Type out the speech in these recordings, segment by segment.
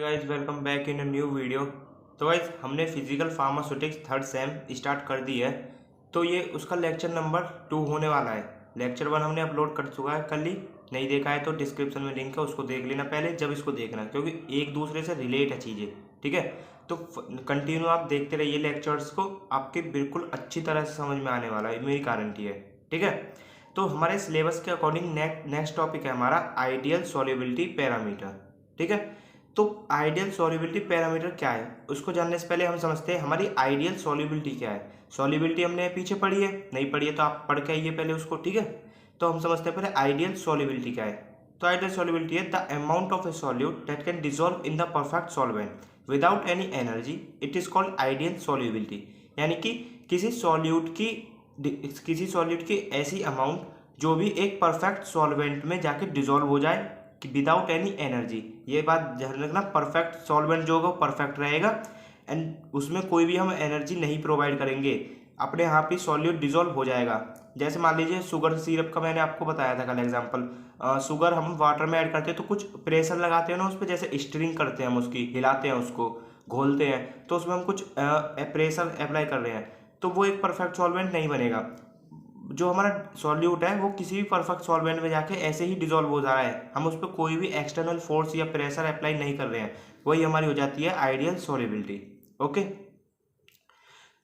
Guys welcome back in a new video. तो guys हमने physical pharmaceutics third same start कर दी है। तो ये उसका लेक्चर नंबर 2 होने वाला है। लेक्चर 1 हमने अपलोड कर चुका है कल ही। नहीं देखा है तो डिस्क्रिप्शन में लिंक है, उसको देख लेना पहले जब इसको देखना, क्योंकि एक दूसरे से रिलेट है चीज़ें। ठीक है, तो कंटिन्यू आप देखते रहिए लेक्चर्स को, आपके बिल्कुल अच्छी तरह से समझ में आने वाला है, मेरी गारंटी है। ठीक है, तो हमारे सिलेबस के अकॉर्डिंग नेक्स्ट टॉपिक है हमारा आइडियल सॉल्युबिलिटी पैरामीटर। ठीक है, तो आइडियल सॉल्युबिलिटी पैरामीटर क्या है उसको जानने से पहले हम समझते हैं हमारी आइडियल सॉल्युबिलिटी क्या है। सॉल्युबिलिटी हमने पीछे पढ़ी है, नहीं पढ़ी है तो आप पढ़ के आइए पहले उसको। ठीक है, तो हम समझते हैं पहले आइडियल सॉल्युबिलिटी क्या है। तो आइडियल सॉल्युबिलिटी है the amount of A solute that can dissolve in the perfect solvent without any energy, it is called ideal solubility. यानी कि किसी सॉल्यूट की ऐसी अमाउंट जो भी एक परफेक्ट सॉल्वेंट में जाके डिसॉल्व हो जाए कि विदाउट एनी एनर्जी। ये बात ध्यान रखना, परफेक्ट सॉल्वेंट जो होगा परफेक्ट रहेगा एंड उसमें कोई भी हम एनर्जी नहीं प्रोवाइड करेंगे, अपने आप ही सॉल्यूट डिसॉल्व हो जाएगा। जैसे मान लीजिए शुगर सिरप का मैंने आपको बताया था कल एग्जांपल। शुगर हम वाटर में ऐड करते हैं तो कुछ प्रेशर लगाते हैं ना उस पर, जैसे स्टिरिंग करते हैं हम उसकी, हिलाते हैं उसको, घोलते हैं, तो उसमें हम कुछ प्रेशर अप्लाई कर रहे हैं, तो वो एक परफेक्ट सॉल्वेंट नहीं बनेगा। जो हमारा सॉल्यूट है वो किसी भी परफेक्ट सॉल्वेंट में जाके ऐसे ही डिसॉल्व हो जा रहा है, हम उस पर कोई भी एक्सटर्नल फोर्स या प्रेशर अप्लाई नहीं कर रहे हैं, वही हमारी हो जाती है ideal solubility. Okay,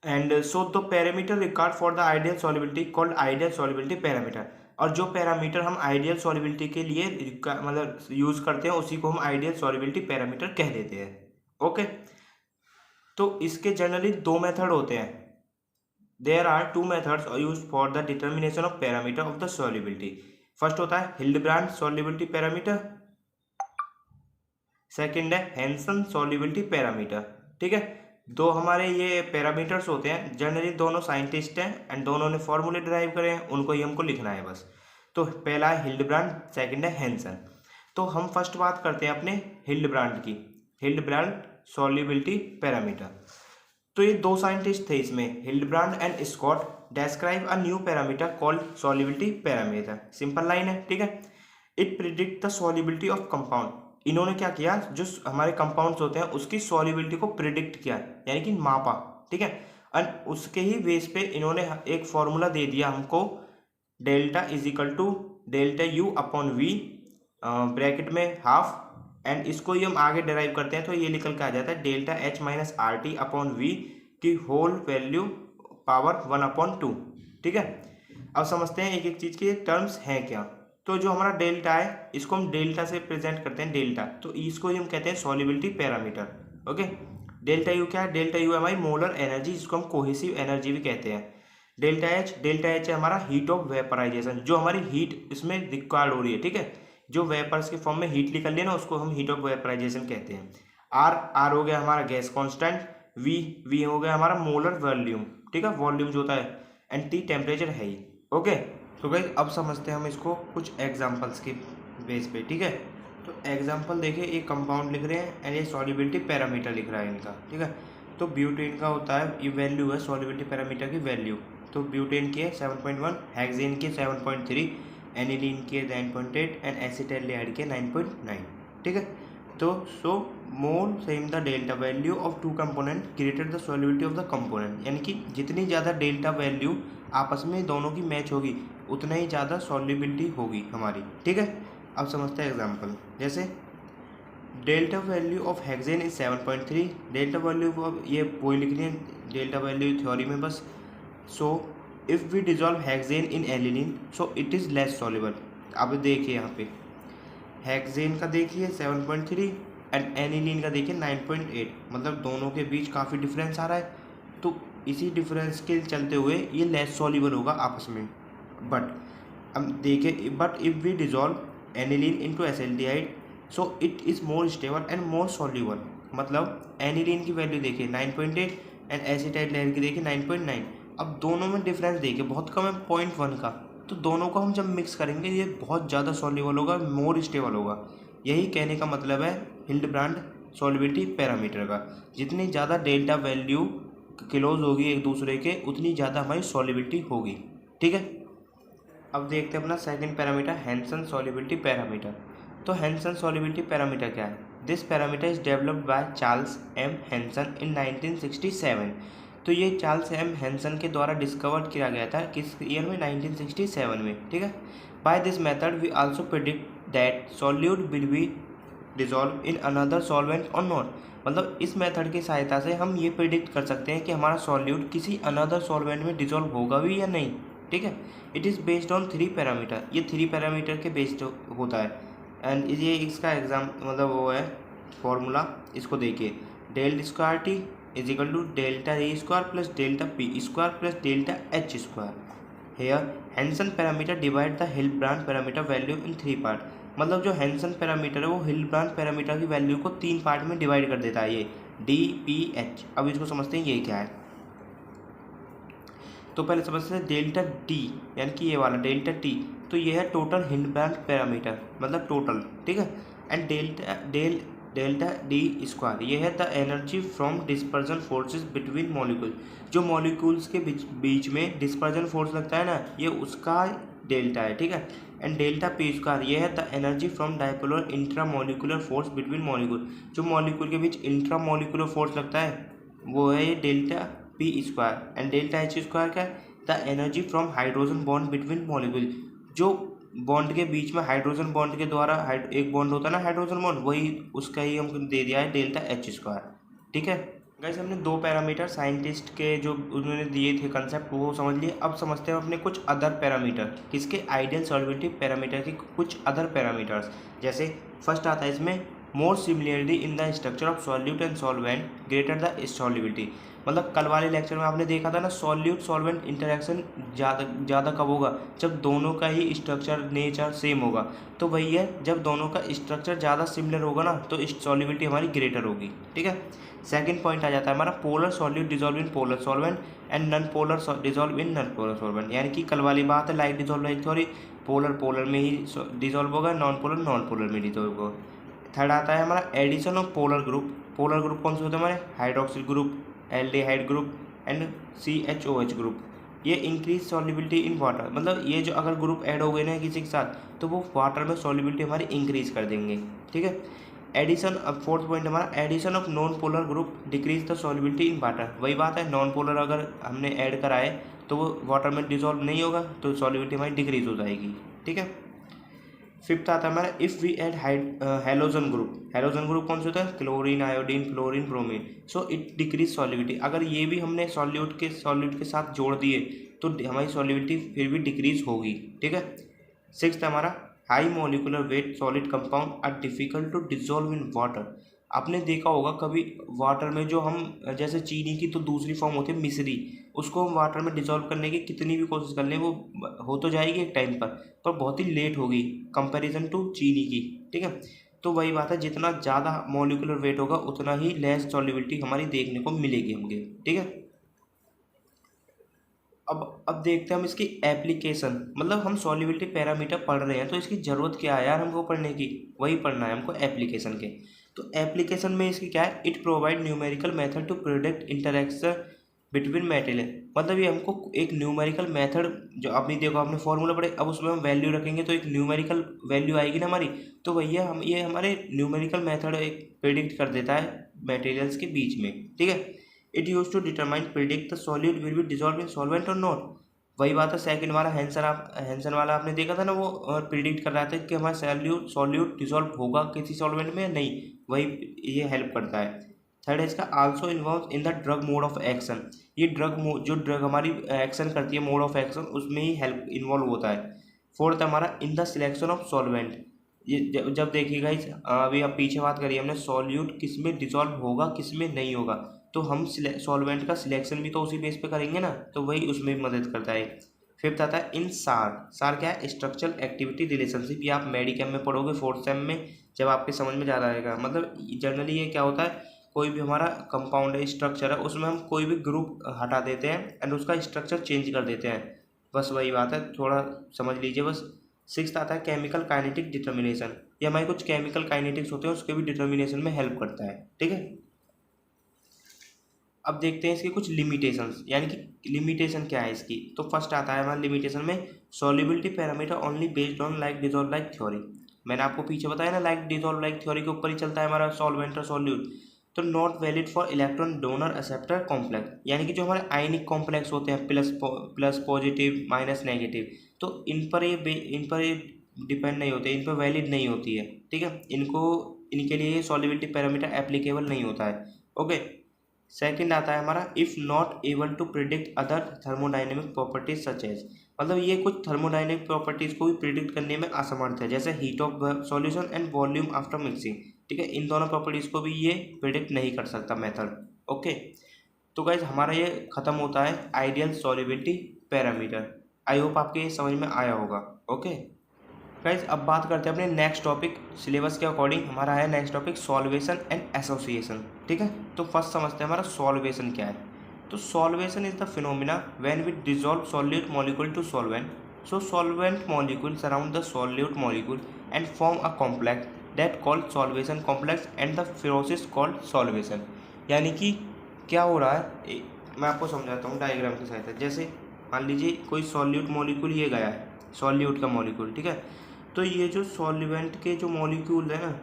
and so the parameter required for the ideal solubility called ideal solubility parameter. और जो पैरामीटर हम आइडियल सॉल्युबिलिटी के लिए मतलब यूज करते हैं उसी को हम आइडियल सॉल्युबिलिटी पैरामीटर कह देते हैं। ओके, तो इसके जनरली दो मेथड होते हैं। There are two methods used for the determination of parameter of the solubility. First होता है हिल्डब्रांड सॉल्युबिलिटी पैरामीटर, सेकंड है हैंसन सॉल्युबिलिटी पैरामीटर। ठीक है, दो हमारे ये पैरामीटर्स होते हैं, जनरली दोनों साइंटिस्ट हैं एंड दोनों ने फॉर्मूले ड्राइव करे हैं, उनको ही हमको लिखना है बस। तो पहला है हिल्डब्रांड, सेकंड है हैंसन। तो हम फर्स्ट बात करते हैं अपने हिल्डब्रांड की, हिल्डब्रांड सॉल्युबिलिटी पैरामीटर। तो ये दो साइंटिस्ट थे इसमें, Hildebrand and Scott, describe a new parameter called solubility parameter. Simple line है। ठीक है, it predict the solubility of compound. इन्होंने क्या किया, जो हमारे कंपाउंड्स होते हैं उसकी सॉल्युबिलिटी को प्रिडिक्ट किया, यानी कि मापा। ठीक है, एंड उसके ही बेस पे इन्होंने एक फॉर्मूला दे दिया हमको, delta is equal to delta u upon v, bracket में हाफ, एंड इसको ही हम आगे डिराइव करते हैं तो ये निकल के आ जाता है delta H minus R T upon V की होल वैल्यू पावर 1/2। ठीक है, अब समझते हैं एक एक चीज़ की टर्म्स हैं क्या। तो जो हमारा डेल्टा है इसको हम डेल्टा से प्रेजेंट करते हैं, डेल्टा, तो इसको ही हम कहते हैं solubility parameter. Okay, delta U क्या है, डेल्टा यू है हमारी मोलर एनर्जी, जिसको हम कोहेसिव एनर्जी भी कहते हैं। डेल्टा एच है हमारा हीट ऑफ वेपराइजेशन, जो हमारी हीट इसमें रिक्वायर्ड हो रही है। ठीक है, जो वेपर्स के फॉर्म में हीट निकल रही है ना उसको हम हीट ऑफ वेपराइजेशन कहते हैं। आर हो गया हमारा गैस कांस्टेंट, वी हो गया हमारा मोलर वॉल्यूम। ठीक है, वॉल्यूम जो होता है, एंड टी टेम्परेचर है ही। ओके, तो गाइस अब समझते हैं हम इसको कुछ एग्जांपल्स के बेस पे। ठीक है, तो एग्जांपल देखिए, एक कंपाउंड लिख रहे हैं एंड ये सॉल्युबिलिटी पैरामीटर लिख रहा है इनका। ठीक है, तो ब्यूटेन का होता है, ये वैल्यू है सॉल्युबिलिटी पैरामीटर की वैल्यू। तो ब्यूटेन की है 7.1, हेक्सेन की 7.3, एनिलीन की 9.8 एंड एसिटाइलडिहाइड के 9.9। ठीक है, तो so more same the delta value of two component created the solubility of the component. यानी कि जितनी ज़्यादा डेल्टा वैल्यू आपस में दोनों की मैच होगी उतना ही ज़्यादा सॉल्युबिलिटी होगी हमारी। ठीक है, अब समझते हैं एग्जांपल, जैसे delta value of hexane is 7.3, delta value of, ये वही लिखनी है डेल्टा वैल्यू थ्योरी में बस। So if we dissolve hexane in aniline so it is less soluble. अब देखिए यहाँ पे हेक्सेन का देखिए 7.3 एंड एनिलीन का देखिए 9.8, मतलब दोनों के बीच काफ़ी डिफरेंस आ रहा है। तो इसी डिफरेंस के चलते हुए ये लेस सॉल्युबल होगा आपस में। बट अब देखिए, but if we dissolve aniline into acetaldehyde so it is more stable and more soluble. मतलब एनिलीन की वैल्यू देखिए 9.8 एंड एसिटाइलडिहाइड की देखिए 9.9। अब दोनों में डिफरेंस देखिए बहुत कम है, 0.1 का, तो दोनों को हम जब मिक्स करेंगे ये बहुत ज़्यादा सॉल्युबल होगा, मोर स्टेबल होगा। यही कहने का मतलब है हिल्डब्रांड सॉल्युबिलिटी पैरामीटर का, जितनी ज़्यादा डेल्टा वैल्यू क्लोज होगी एक दूसरे के उतनी ज़्यादा हमारी सॉल्युबिलिटी होगी। ठीक है, अब देखते हैं अपना second parameter Hansen solubility parameter. तो हैंसन सॉल्युबिलिटी पैरामीटर क्या है, this parameter is developed by Charles M Hansen in 1967। तो ये चार्ल्स एम हेंसन के द्वारा डिस्कवर किया गया था किस ईयर में, 1967 में, ठीक है। By this method we also predict that solute will be dissolve in another solvent और नॉट। मतलब इस मेथड की सहायता से हम ये प्रिडिक्ट कर सकते हैं कि हमारा सॉल्यूट किसी अनदर सॉल्वेंट में डिजॉल्व होगा भी या नहीं, ठीक है। It is based on 3 parameter, ये 3 पैरामीटर के बेस्ड होता है। एंड ये इसका एग्जाम मतलब वो है फॉर्मूला, इसको देखिए, del square T is equal to delta A square plus delta P square plus delta H square. Here Hansen parameter divide the Hildebrand parameter value in 3 part. मतलब जो हैंसन पैरामीटर है वो हिल्डब्रांड parameter की value को 3 part में divide कर देता है, ये डी पी एच। अब इसको समझते हैं ये क्या है। तो पहले समझते हैं डेल्टा डी, यानी कि ये वाला डेल्टा टी, तो ये है टोटल हिल्डब्रांड पैरामीटर, मतलब टोटल, ठीक है। एंड डेल्टा डी स्क्वायर ये है the energy from dispersion forces between molecule. जो मॉलिक्यूल्स के बीच में डिस्पर्जन फोर्स लगता है ना, ये उसका डेल्टा है, ठीक है। एंड डेल्टा पी स्क्वायर ये है the energy from dipolar intra molecular force between molecule. जो मॉलिक्यूल के बीच इंट्रा मॉलिकुलर फोर्स लगता है वो है ये delta P square. And delta H square क्या है, the energy from hydrogen bond between molecule. जो बॉन्ड के बीच में हाइड्रोजन बॉन्ड के द्वारा एक बॉन्ड होता है ना, हाइड्रोजन बॉन्ड, वही उसका ही हमको दे दिया है डेल्टा एच स्क्वायर, ठीक है। गाइस हमने 2 पैरामीटर साइंटिस्ट के जो उन्होंने दिए थे कंसेप्ट वो समझ लिए। अब समझते हैं अपने कुछ अदर पैरामीटर, किसके, आइडियल सॉल्युबिलिटी पैरामीटर के कुछ अदर पैरामीटर्स। जैसे फर्स्ट आता है इसमें more similarity in the structure of solute and solvent greater the solubility. मतलब कल वाले लेक्चर में आपने देखा था ना, सॉल्यूट सॉल्वेंट इंटरेक्शन ज़्यादा कब होगा, जब दोनों का ही स्ट्रक्चर नेचर सेम होगा। तो वही है, जब दोनों का स्ट्रक्चर ज़्यादा सिमिलर होगा ना तो सॉल्युबिलिटी हमारी ग्रेटर होगी, ठीक है। सेकंड पॉइंट आ जाता है हमारा polar solute dissolve in polar solvent and non polar dissolve in non polar solvent. यानी कि कल वाली बात है, like dissolve like theory, polar polar में ही डिजॉल्व होगा, नॉन पोलर में डिजॉल्व होगा। थर्ड आता है हमारा addition of polar group. Polar group कौन से होते हैं हमारे, hydroxyl group, aldehyde group and CHOH group. ये इंक्रीज सॉल्युबिलिटी इन वाटर, मतलब ये जो अगर ग्रुप ऐड हो गए ना किसी के साथ तो वो वाटर में सॉल्युबिलिटी हमारी इंक्रीज कर देंगे, ठीक है। एडिशन, अब फोर्थ पॉइंट हमारा addition of non polar group decrease the solubility in water. वही बात है, नॉन पोलर अगर हमने ऐड कराए तो वो वाटर में डिजॉल्व नहीं होगा तो सॉल्युबिलिटी हमारी डिक्रीज हो जाएगी, ठीक है। फिफ्थ आता है हमारा if we add halogen group. Halogen group कौन सा होता है, chlorine, iodine, fluorine, bromine, so it decrease solubility. अगर ये भी हमने सॉल्यूट के साथ जोड़ दिए तो हमारी सॉल्युबिलिटी फिर भी डिक्रीज होगी, ठीक है। सिक्स्थ हमारा high molecular weight solid compound are difficult to dissolve in water. आपने देखा होगा कभी वाटर में जो हम, जैसे चीनी की तो दूसरी फॉर्म होती है मिश्री, उसको हम वाटर में डिजोल्व करने की कितनी भी कोशिश कर लें वो हो तो जाएगी एक टाइम पर बहुत ही लेट होगी कंपैरिजन टू चीनी की, ठीक है। तो वही बात है, जितना ज़्यादा मॉलिकुलर वेट होगा उतना ही लेस सॉल्युबिलिटी हमारी देखने को मिलेगी हमके, ठीक है। अब देखते हैं हम इसकी एप्लीकेशन। मतलब हम सॉल्युबिलिटी पैरामीटर पढ़ रहे हैं तो इसकी ज़रूरत क्या है यार हमको पढ़ने की, वही पढ़ना है हमको एप्लीकेशन के। तो एप्लीकेशन में इसकी क्या है, it provide numerical method to product interaction between material. मतलब ये हमको एक न्यूमेरिकल मेथड, जो आपने देखो आपने फॉर्मूला पढ़े, अब उसमें हम वैल्यू रखेंगे तो एक न्यूमेरिकल वैल्यू आएगी ना हमारी। तो भैया हम ये हमारे न्यूमेरिकल मेथड एक प्रिडिक्ट कर देता है मटेरियल्स के बीच में, ठीक है। It use to determine predict the solute will be dissolve in solvent और नॉट। वही बात है, सेकंड वाला हैंसन वाला आपने देखा था ना, वो प्रिडिक्ट कर रहा था कि हमारा सॉल्यूट डिजॉल्व होगा किसी सॉल्वेंट में या नहीं, वही ये हेल्प करता है। थर्ड है इसका also involve in the drug mode of action. ये जो ड्रग हमारी एक्शन करती है मोड ऑफ एक्शन उसमें ही हेल्प इन्वॉल्व होता है। फोर्थ हमारा in the selection of solvent. ये जब देखिएगा अभी अब पीछे बात करिए हमने, सॉल्यूट किस में डिजॉल्व होगा किस में नहीं होगा, तो हम सॉल्वेंट का सिलेक्शन भी तो उसी बेस पे करेंगे ना, तो वही उसमें भी मदद करता है। फिफ्थ आता है इन सार क्या है, स्ट्रक्चरल एक्टिविटी रिलेशनशिप। ये आप मेडिकल में पढ़ोगे 4th सेम में, जब आपके समझ में ज़्यादा आएगा। मतलब जनरली ये क्या होता है, कोई भी हमारा कंपाउंड है, स्ट्रक्चर है, उसमें हम कोई भी ग्रुप हटा देते हैं एंड उसका स्ट्रक्चर चेंज कर देते हैं, बस वही बात है, थोड़ा समझ लीजिए बस। सिक्स्थ आता है केमिकल काइनेटिक डिटर्मिनेशन। ये हमारे कुछ केमिकल काइनेटिक्स होते हैं उसके भी डिटर्मिनेशन में हेल्प करता है, ठीक है। अब देखते हैं इसके कुछ लिमिटेशंस, यानी कि लिमिटेशन क्या है इसकी। तो फर्स्ट आता है हमारा लिमिटेशन में solubility parameter only based on like dissolve like theory. मैंने आपको पीछे बताया ना, लाइक डिसॉल्व लाइक थ्योरी के ऊपर ही चलता है हमारा सॉल्वेंट और सॉल्यूट। तो not valid for electron donor acceptor complex, यानी कि जो हमारे आयनिक कॉम्प्लेक्स होते हैं प्लस पॉजिटिव माइनस नेगेटिव, तो इन पर ये डिपेंड नहीं होते, इन पर वैलिड नहीं होती है, ठीक है। इनके लिए सॉल्युबिलिटी पैरामीटर एप्लीकेबल नहीं होता है। ओके, सेकंड आता है हमारा if not able to predict other thermodynamic properties such as, मतलब ये कुछ थर्मोडाइनमिक प्रॉपर्टीज को भी प्रिडिक्ट करने में असमर्थ है, जैसे heat of solution and volume after mixing, ठीक है। इन दोनों प्रॉपर्टीज को भी ये प्रिडिक्ट नहीं कर सकता मेथड। ओके, तो गाइज हमारा ये खत्म होता है आइडियल सॉल्युबिलिटी पैरामीटर। आई होप आपके ये समझ में आया होगा। ओके गाइज, अब बात करते हैं अपने नेक्स्ट टॉपिक, सिलेबस के अकॉर्डिंग हमारा है next topic solvation and association, ठीक है। तो फर्स्ट समझते हैं हमारा सॉल्वेशन क्या है। तो solvation is the phenomena when we dissolve solute molecule to solvent, so solvent molecule surround the solute molecule and form a complex that called solvation complex and the process called solvation. यानी कि क्या हो रहा है, मैं आपको समझाता हूँ डायग्राम की सहायता। जैसे मान लीजिए कोई सॉल्यूट मॉलिक्यूल ये गया है, सॉल्यूट का मॉलिक्यूल, ठीक है। तो ये जो सॉल्वेंट के जो मॉलिक्यूल है ना,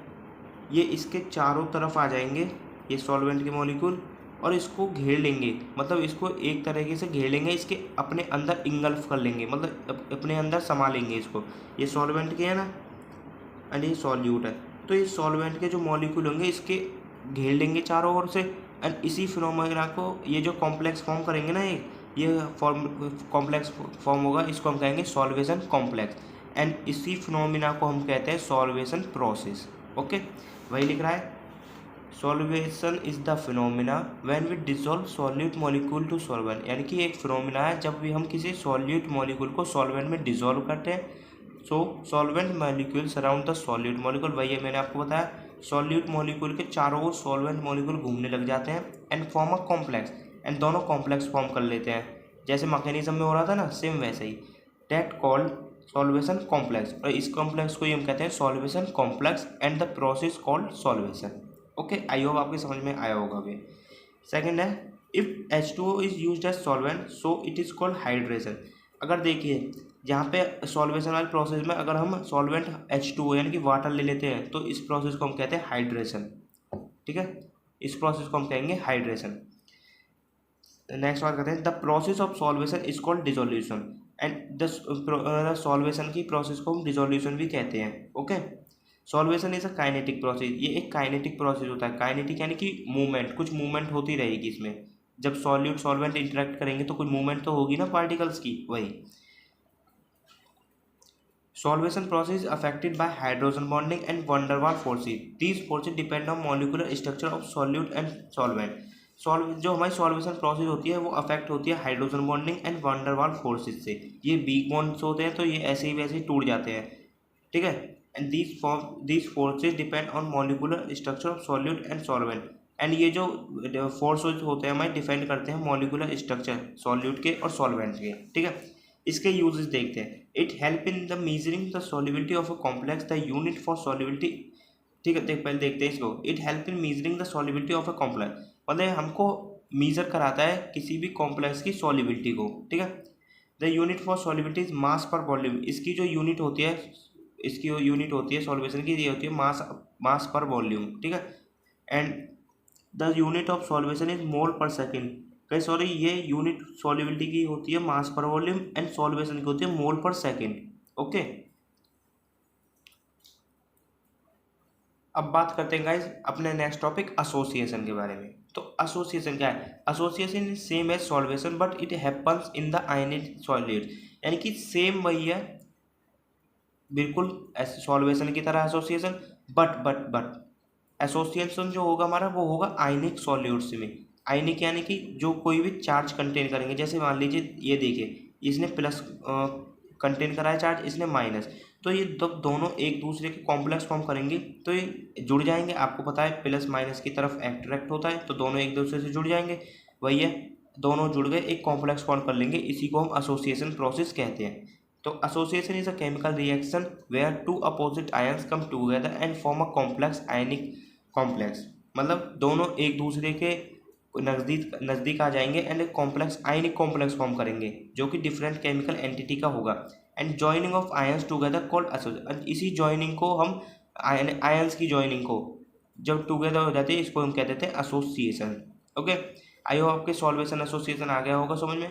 ये इसके चारों तरफ आ जाएंगे, ये सॉल्वेंट के मॉलिक्यूल, और इसको घेर लेंगे, मतलब इसको एक तरीके से घेर लेंगे, इसके अपने अंदर इंगल्फ कर लेंगे, मतलब अपने अंदर समा लेंगे इसको। ये सॉल्वेंट के है ना, एंड ये सॉल्यूट है, तो ये सॉल्वेंट के जो मॉलिक्यूल होंगे इसके घेर लेंगे चारों ओर से, एंड इसी फिनोमेना को ये जो कॉम्प्लेक्स फॉर्म करेंगे ना, ये फॉर्म कॉम्प्लेक्स फॉर्म होगा, इसको हम कहेंगे सॉल्वेशन कॉम्प्लेक्स, एंड इसी फिनोमिना को हम कहते हैं सॉल्वेशन प्रोसेस। ओके, वही लिख रहा है, solvation is the phenomena when we dissolve solute molecule to solvent, यानी कि एक फिनोमिना है जब भी हम किसी सॉल्यूट मॉलिक्यूल को सॉल्वेंट में डिसॉल्व करते हैं। So solvent molecule surround the solute molecule, वही है मैंने आपको बताया, सॉल्यूट मॉलिक्यूल के चारों ओर सॉल्वेंट मॉलिक्यूल घूमने लग जाते हैं and form a complex, and दोनों कॉम्प्लेक्स फॉर्म कर लेते हैं, जैसे मैकेनिज्म में हो रहा था ना, सेम वैसे ही। दैट कॉल्ड सॉल्वेशन कॉम्प्लेक्स, और इस कॉम्प्लेक्स को ही हम कहते हैं solvation complex and the process called solvation. Okay, I hope आपके समझ में आया होगा अभी। सेकंड है if H2O is used as solvent so it is called hydration. अगर देखिए जहाँ पे सॉल्वेशन वाले प्रोसेस में अगर हम सॉल्वेंट H2O यानी कि वाटर ले लेते हैं, तो इस प्रोसेस को हम कहते हैं हाइड्रेशन, ठीक है। इस प्रोसेस को हम कहेंगे हाइड्रेशन। नेक्स्ट बात करते हैं the process of solvation is called dissolution, and the solvation की प्रोसेस को हम डिसोल्यूशन भी कहते हैं। Okay, solvation is a kinetic process, ये एक काइनेटिक प्रोसेस होता है। काइनेटिक यानी कि मूवमेंट, कुछ मूवमेंट होती रहेगी इसमें, जब सॉल्यूट सॉल्वेंट इंटरेक्ट करेंगे तो कुछ मूवमेंट तो होगी ना पार्टिकल्स की, वही। Solvation process affected by hydrogen bonding and van Waal forces, these forces depend on molecular structure of solute and solvent. जो हमारी सॉल्वेशन प्रोसेस होती है वो अफेक्ट होती है hydrogen bonding and van Waal forces से। ये वीक बॉन्ड्स होते हैं तो ये ऐसे ही वैसे ही टूट जाते हैं, ठीक है। And these forces depend on molecular structure of solute and solvent, and ये जो फोर्सेज होते हैं हमारे डिपेंड करते हैं मॉलिक्यूलर स्ट्रक्चर सॉल्यूट के और सॉल्वेंट के, ठीक है। इसके यूजेस देखते हैं। It help in the measuring the solubility of a complex, the unit for solubility, ठीक है। पहले देखते हैं इसको। It help in measuring the solubility of a complex, मतलब हमको मेजर कराता है किसी भी कॉम्प्लेक्स की सॉल्युबिलिटी को, ठीक है। The unit for solubility is mass पर वॉल्यूम, इसकी जो यूनिट होती है, इसकी जो यूनिट होती है सॉल्वेशन की, ये होती है मास पर वॉल्यूम, ठीक है। And the unit of solvation is mole पर सेकेंड, कहीं सॉरी ये यूनिट सॉल्युबिलिटी की होती है मास पर वॉल्यूम, एंड सॉल्वेशन की होती है मोल पर सेकेंड। ओके, अब बात करते हैं गाइज अपने नेक्स्ट टॉपिक एसोसिएशन के बारे में। तो एसोसिएशन क्या है? Association is same as solvation but it happens in the ionic solute, यानी कि सेम वही है बिल्कुल सॉल्वेशन की तरह एसोसिएशन, बट एसोसिएशन जो होगा हमारा वो होगा आयनिक सॉल्यूट्स में। आयनिक यानी कि जो कोई भी चार्ज कंटेन करेंगे, जैसे मान लीजिए ये देखिए इसने प्लस कंटेन करा है चार्ज, इसने माइनस, तो ये दोनों एक दूसरे के कॉम्प्लेक्स फॉर्म करेंगे तो ये जुड़ जाएंगे। आपको पता है प्लस माइनस की तरफ अट्रैक्ट होता है तो दोनों एक दूसरे से जुड़ जाएंगे, वही है, दोनों जुड़ गए एक कॉम्प्लेक्स फॉर्म कर लेंगे, इसी को हम एसोसिएशन प्रोसेस कहते हैं। तो association is a chemical reaction where two opposite ions come together and form a complex ionic complex, मतलब दोनों एक दूसरे के नज़दीक आ जाएंगे एंड एक कॉम्प्लेक्स आयनिक कॉम्प्लेक्स फॉर्म करेंगे जो कि डिफरेंट केमिकल एंटिटी का होगा। And joining of ions together called association. इसी जॉइनिंग को हम आयंस की जॉइनिंग को जब टुगेदर हो जाती है इसको हम कह देते हैं एसोसिएशन। ओके, आई होप आपके सॉल्वेशन एसोसिएशन आ गया होगा समझ में।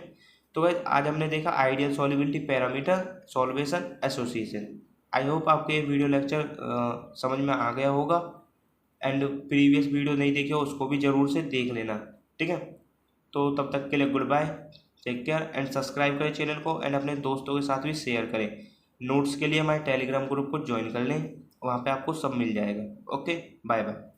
तो गाइस आज हमने देखा ideal solubility parameter, solvation, association. आई होप आपके वीडियो लेक्चर समझ में आ गया होगा एंड प्रीवियस वीडियो नहीं देखे उसको भी ज़रूर से देख लेना, ठीक है। तो तब तक के लिए good bye, take care and subscribe करें चैनल को एंड अपने दोस्तों के साथ भी शेयर करें। नोट्स के लिए हमारे टेलीग्राम ग्रुप को ज्वाइन कर लें, वहाँ पे आपको सब मिल जाएगा। Okay, bye bye.